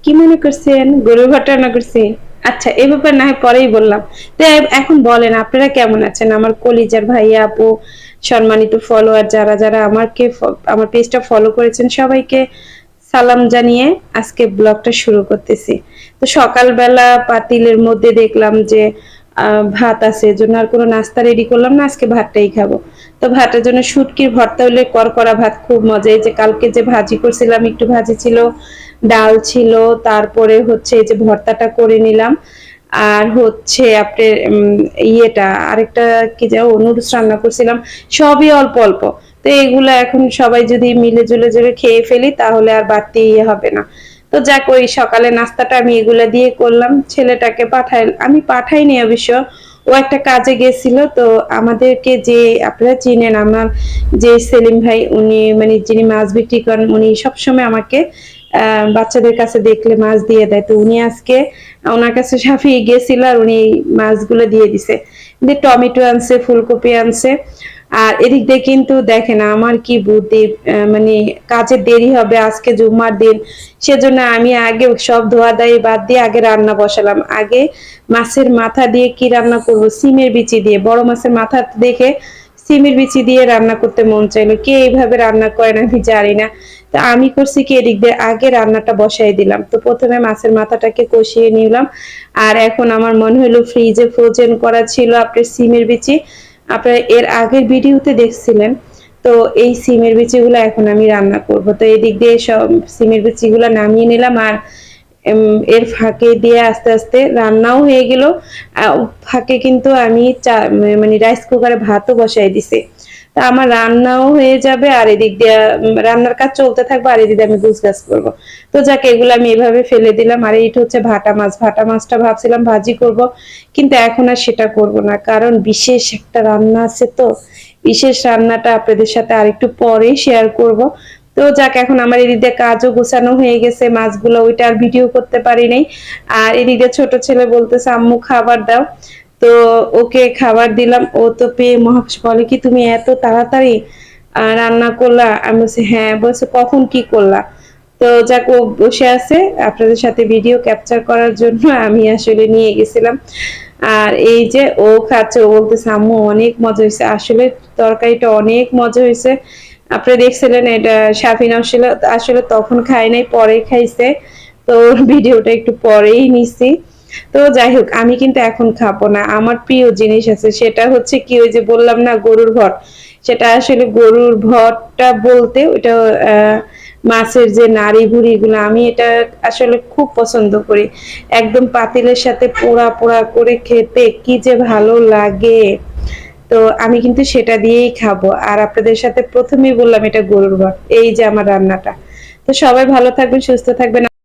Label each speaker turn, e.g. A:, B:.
A: কি মনে করছেন গরুর ভর্তা রান্না করছি? আচ্ছা, এ ব্যাপার না হয় পরেই বললাম। তো এখন বলেন আপনারা কেমন আছেন? আমার কলিজার ভাইয়া আপু, সম্মানিত ফলোয়ার যারা যারা আমার পেজটা ফলো করেছেন সবাইকে সালাম জানিয়ে আজকে ব্লগটা শুরু করতেছি। তো সকালবেলা পাতিলের মধ্যে দেখলাম যে ভাত আছে, এজন্য আর কোনো নাস্তা রেডি করলাম না, আজকে ভাতটাই খাবো। তো ভাতের জন্য শুটকির ভর্তা হলে করকরা ভাত খুব মজা। এই যে কালকে যে ভাজি করছিলাম, একটু ভাজি ছিল, ডাল ছিল, তারপরে হচ্ছে এই যে ভর্তাটা করে নিলাম। আর হচ্ছে আপনার ইয়েটা আরেকটা কি যেন নুডলস রান্না করছিলাম, সবই অল্প অল্প। তো এগুলো এখন সবাই যদি মিলে জুলে জুলে খেয়ে ফেলি তাহলে আর বাড়তি ইয়ে হবে না। তো যাক, ওই সকালে নাস্তাটা আমি এগুলা দিয়ে করলাম। ছেলেটাকে আমি পাঠাইনি অবশ্য, ও একটা কাজে গেছিল। তো আমাদেরকে যে আপনারা চিনেন, আমার যে সেলিম ভাই, উনি মানে যিনি মাছ বিক্রি করেন, উনি সবসময় আমাকে বাচ্চাদের কাছে দেখলে মাছ দিয়ে দেয়। তো উনি আজকে ওনার কাছে সাফিয়ে গেছিল আর উনি মাছগুলো দিয়ে দিছে। দিয়ে টমেটো আনছে, ফুলকপি আনছে। আর এদিক দিয়ে কিন্তু দেখেন আমার কি বুদ্ধি, মানে কাজে দেরি হবে, আজকে জুম্মার দিন, সেজন্য আমি আগে সব ধোয়া দাই বাদ দিয়ে আগে রান্না বসালাম। আগে মাছের মাথা দিয়ে কি রান্না করব, সিমের বিচি দিয়ে, বড় মাছের মাথা দেখে সিমের বিচি দিয়ে রান্না করতে মন চাইলো। কে এইভাবে রান্না করেন আমি জানি না। তো আমি করছি কি, এদিক দিয়ে আগে রান্নাটা বসাই দিলাম। তো প্রথমে মাছের মাথাটাকে কষিয়ে নিলাম। আর এখন আমার মনে হলো ফ্রিজে ফ্রোজেন করা ছিল আপনার সিমের বিচি, আপনারা এর আগের ভিডিওতে দেখছিলেন। তো এই সিমের বিচিগুলো এখন আমি রান্না করব। তো এদিক দিয়ে সব সিমের বিচিগুলো নামিয়ে নিলাম। আর এর ফাঁকে দিয়ে আস্তে আস্তে রান্নাও হয়ে গেল। ফাঁকে কিন্তু আমি মানে রাইস কুকারে ভাতও বসাই দিছি। তা আমার রান্নাও হয়ে যাবে আর এদিক দিয়ে রান্নার কাজ চলতে থাকবে আর এদিকে আমি গুছগাছ করবো। তো যাকে এগুলো আমি এভাবে ফেলে দিলাম। আর এইটা হচ্ছে ভাটা মাছ, ভাটা মাছটা ভাবছিলাম ভাজি করব, কিন্তু এখন আর সেটা করব না, কারণ বিশেষ একটা রান্না আছে। তো বিশেষ রান্নাটা আপনাদের সাথে আরেকটু পরেই শেয়ার করব। তো যাক, এখন আমার এদিকে কাজও গোছানো হয়ে গেছে, মাছগুলো ওইটা আর ভিডিও করতে পারি নাই। আর এদিকে ছোট ছেলে বলতেছে আম্মু খাবার দাও। তো ওকে খাবার দিলাম। ও তো পেয়ে মহাকাশ বলে কি, তুমি এত তাড়াতাড়ি রান্না করলা? আমি বলছি হ্যাঁ। বলছে কখন কি করলা? তো যাক, ও বসে আছে আপনাদের সাথে ভিডিও ক্যাপচার করার জন্য, আমি আসলে নিয়ে গেছিলাম। আর এই যে ও খাচ্ছে, ও বলতেছে আম্মু অনেক মজা হয়েছে, আসলে তরকারিটা অনেক মজা হয়েছে। আপনি দেখছিলেন এটা সাফিনা আসলে আসলে তখন খাই নাই, পরে খাইছে। তো ওর ভিডিওটা একটু পরেই নিছি। তো যাই হোক, আমি কিন্তু এখন খাবো না, আমার প্রিয় জিনিস আছে, সেটা হচ্ছে কি, ওই যে বললাম না গরুর ভট। সেটা আসলে গরুর ভটটা বলতে ওইটা মাছের যে নাড়ি ভুড়ি গুলো, আমি এটা আসলে খুব পছন্দ করি। একদম পাতিলের সাথে পোড়া পোড়া করে খেতে কি যে ভালো লাগে। তো আমি কিন্তু সেটা দিয়েই খাবো। আর আপনাদের সাথে প্রথমেই বললাম এটা গরুর ভট। এই যে আমার রান্নাটা। তো সবাই ভালো থাকবেন, সুস্থ থাকবেন।